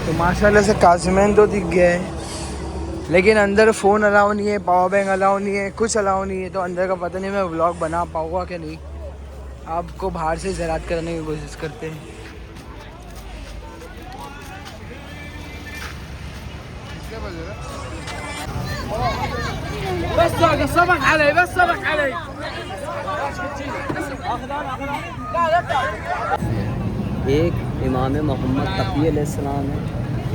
تو ماشاءاللہ سے قاسمین تو دکھ گیا ہے، لیکن اندر فون الاؤ نہیں ہے، پاور بینک الاؤ نہیں ہے، کچھ الاؤ نہیں ہے، تو اندر کا پتہ نہیں میں ولاگ بنا پاؤں گا کہ نہیں. آپ کو باہر سے زراعت کرنے کی کوشش کرتے ہیں. بس سبق علي بس سبق علي. ایک امام محمد تقی علیہ السلام ہے،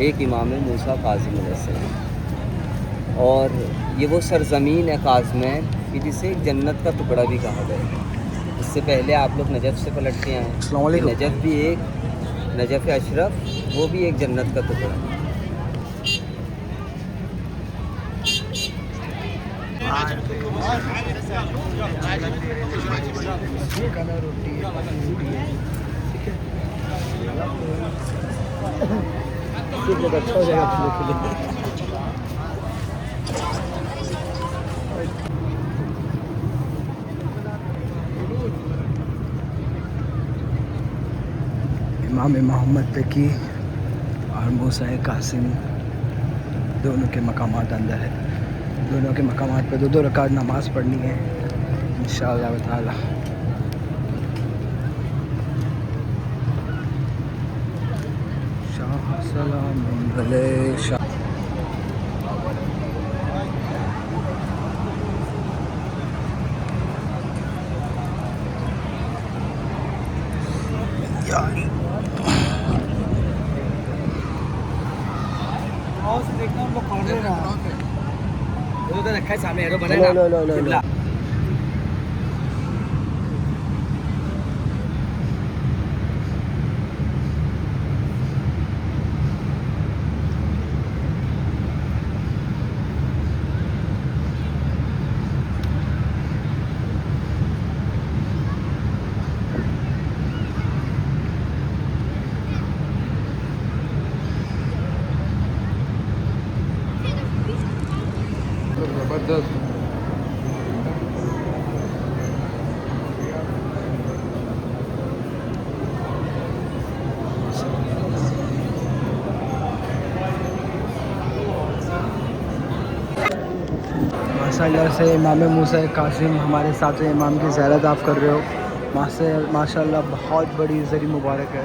ایک امام موسیٰ کاظم علیہ السلام، اور یہ وہ سرزمین ہے قازمین کہ جسے ایک جنت کا ٹکڑا بھی کہا گیا ہے. اس سے پہلے آپ لوگ نجف سے پلٹ کے آئے السلام ہیں، علیکم. نجف بھی ایک نجف اشرف، وہ بھی ایک جنت کا ٹکڑا ہے. امام محمد تقی اور موسیٰ قاسم دونوں کے مقامات اندر ہے. دونوں کے مقامات پہ دو رکعت نماز پڑھنی ہے انشاءاللہ تعالی. شاہ سلام علیہ شاہ. ماشاءاللہ سے امام موسیٰ قاسم ہمارے ساتھ امام کی زیارت آپ کر رہے ہو. ماشاءاللہ بہت بڑی زری مبارک ہے.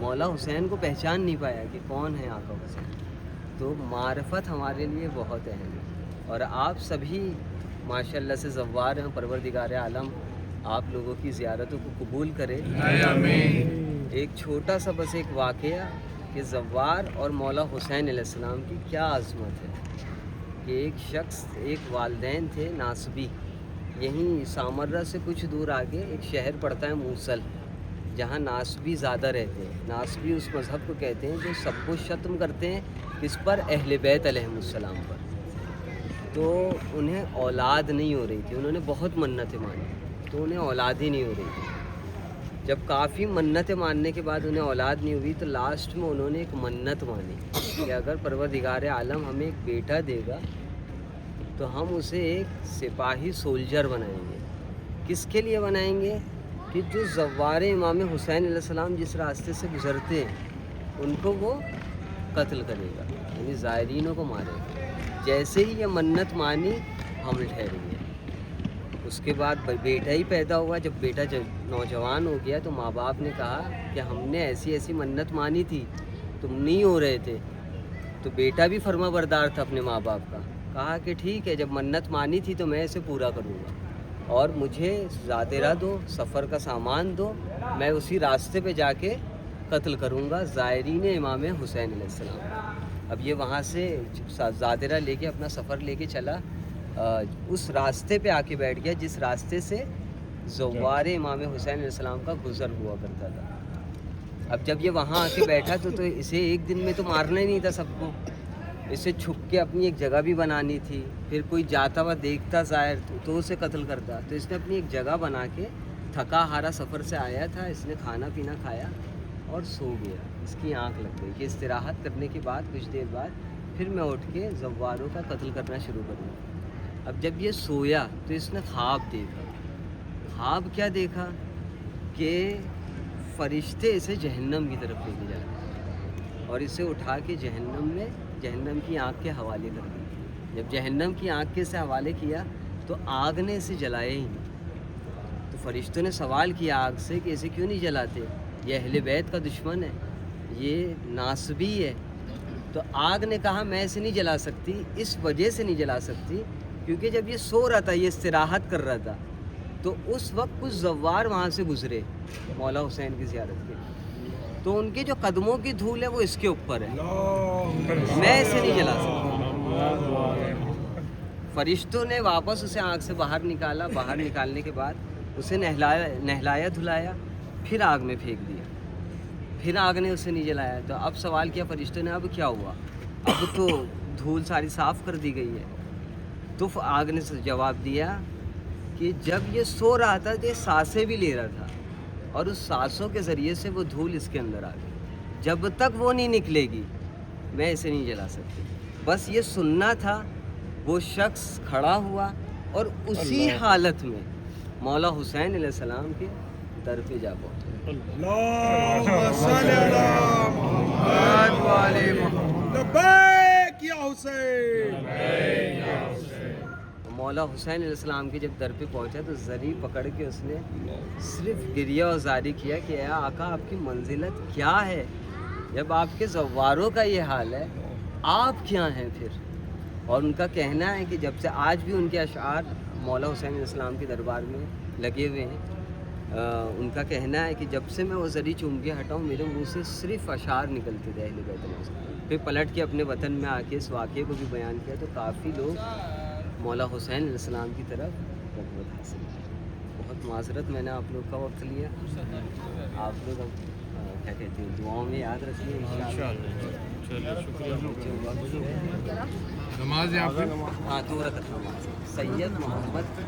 مولا حسین کو پہچان نہیں پایا کہ کون ہے آقا حسین. تو معرفت ہمارے لیے بہت اہم ہے، اور آپ سبھی ماشاء اللہ سے زوار ہیں. پروردگار عالم آپ لوگوں کی زیارتوں کو قبول کرے. ایک چھوٹا سا بس ایک واقعہ کہ زوار اور مولا حسین علیہ السلام کی کیا عظمت ہے کہ ایک شخص، ایک والدین تھے ناسبی، یہیں سامرہ سے کچھ دور آگے ایک شہر پڑتا ہے موصل، جہاں ناسبی زیادہ رہتے ہیں. ناسبی اس مذہب کو کہتے ہیں جو سب و شتم کرتے ہیں کس پر؟ اہل بیت علیہ السلام پر. تو انہیں اولاد نہیں ہو رہی تھی، انہوں نے بہت منتیں مانی تو انہیں اولاد ہی نہیں ہو رہی تھی. جب کافی منتیں ماننے کے بعد انہیں اولاد نہیں ہوئی تو لاسٹ میں انہوں نے ایک منت مانی کہ اگر پروردگار عالم ہمیں ایک بیٹا دے گا تو ہم اسے ایک سپاہی سولجر بنائیں گے. کس کے لیے بنائیں گے؟ کہ جو زوار امام حسین علیہ السلام جس راستے سے گزرتے ہیں ان کو وہ قتل کرے گا، یعنی زائرینوں کو مارے گا. جیسے ہی یہ منت مانی حمل ٹھہر گیا. اس کے بعد بیٹا ہی پیدا ہوا. جب بیٹا نوجوان ہو گیا تو ماں باپ نے کہا کہ ہم نے ایسی ایسی منت مانی تھی، تم نہیں ہو رہے تھے. تو بیٹا بھی فرما بردار تھا اپنے ماں باپ کا. کہا کہ ٹھیک ہے، جب منت مانی تھی تو میں اسے پورا کروں گا، اور مجھے زادرہ دو، سفر کا سامان دو، میں اسی راستے پہ جا کے قتل کروں گا زائرین امام حسین علیہ السلام. اب یہ وہاں سے زادرہ لے کے اپنا سفر لے کے چلا، اس راستے پہ آ کے بیٹھ گیا جس راستے سے زوار امام حسین علیہ السلام کا گزر ہوا کرتا تھا. اب جب یہ وہاں آ کے بیٹھا تو اسے ایک دن میں تو مارنا ہی نہیں تھا سب کو، اسے چھپ کے اپنی ایک جگہ بھی بنانی تھی. پھر کوئی جاتا ہوا دیکھتا ظاہر تو اسے قتل کرتا. تو اس نے اپنی ایک جگہ بنا کے، تھکا ہارا سفر سے آیا تھا، اس نے کھانا پینا کھایا اور سو گیا. اس کی آنکھ لگ گئی کہ استراحت کرنے کے بعد کچھ دیر بعد پھر میں اٹھ کے زواروں کا قتل کرنا شروع کروں. اب جب یہ سویا تو اس نے خواب دیکھا. خواب کیا دیکھا؟ کہ فرشتے اسے جہنم کی طرف لے کے جا رہے ہیں اور اسے اٹھا کے جہنم کی آگ کے حوالے کر دیا. جب جہنم کی آگ کے سے حوالے کیا تو آگ نے اسے جلایا ہی نہیں. تو فرشتوں نے سوال کیا آگ سے کہ اسے کیوں نہیں جلاتے؟ یہ اہل بیت کا دشمن ہے، یہ ناسبی ہے. تو آگ نے کہا میں اسے نہیں جلا سکتی، اس وجہ سے نہیں جلا سکتی کیونکہ جب یہ سو رہا تھا، یہ استراحت کر رہا تھا، تو اس وقت کچھ زوار وہاں سے گزرے مولا حسین کی زیارت کے، تو ان کے جو قدموں کی دھول ہے وہ اس کے اوپر ہے، میں اسے نہیں جلا سکتا. فرشتوں نے واپس اسے آگ سے باہر نکالا. باہر نکالنے کے بعد اسے نہلایا دھلایا، پھر آگ میں پھینک دیا. پھر آگ نے اسے نہیں جلایا. تو اب سوال کیا فرشتوں نے، اب کیا ہوا؟ اب تو دھول ساری صاف کر دی گئی ہے. تو آگ نے جواب دیا کہ جب یہ سو رہا تھا تو یہ سانسیں بھی لے رہا تھا، اور اس سانسوں کے ذریعے سے وہ دھول اس کے اندر آ گئی. جب تک وہ نہیں نکلے گی میں اسے نہیں جلا سکتی. بس یہ سننا تھا. وہ شخص کھڑا ہوا اور اسی حالت میں مولا حسین علیہ السلام کے در پہ جا پہنچا. اللہم صلی علی محمد و علی محمد. لبیک یا حسین. مولا حسین علیہ السلام کے جب در پہ پہنچا تو زری پکڑ کے اس نے صرف گریہ اور زاری کیا کہ اے آقا آپ کی منزلت کیا ہے؟ جب آپ کے زواروں کا یہ حال ہے آپ کیا ہیں پھر؟ اور ان کا کہنا ہے کہ جب سے آج بھی ان کے اشعار مولا حسین علیہ السلام کے دربار میں لگے ہوئے ہیں. ان کا کہنا ہے کہ جب سے میں وہ زری چوم کے ہٹا ہوں میرے منہ سے صرف اشعار نکلتے تھے اہل بیت علیہ السلام. پھر پلٹ کے اپنے وطن میں آ کے اس واقعے کو بھی بیان کیا تو کافی لوگ مولا حسین علیہ السلام کی طرف رغبت حاصل کی. بہت معذرت میں نے آپ لوگ کا وقت لیا. آپ لوگ اب کیا کہتے ہیں دعاؤں میں یاد رکھیے انشاءاللہ. نماز یہاں پہ ہاں 2 رکعت نماز. سید محمد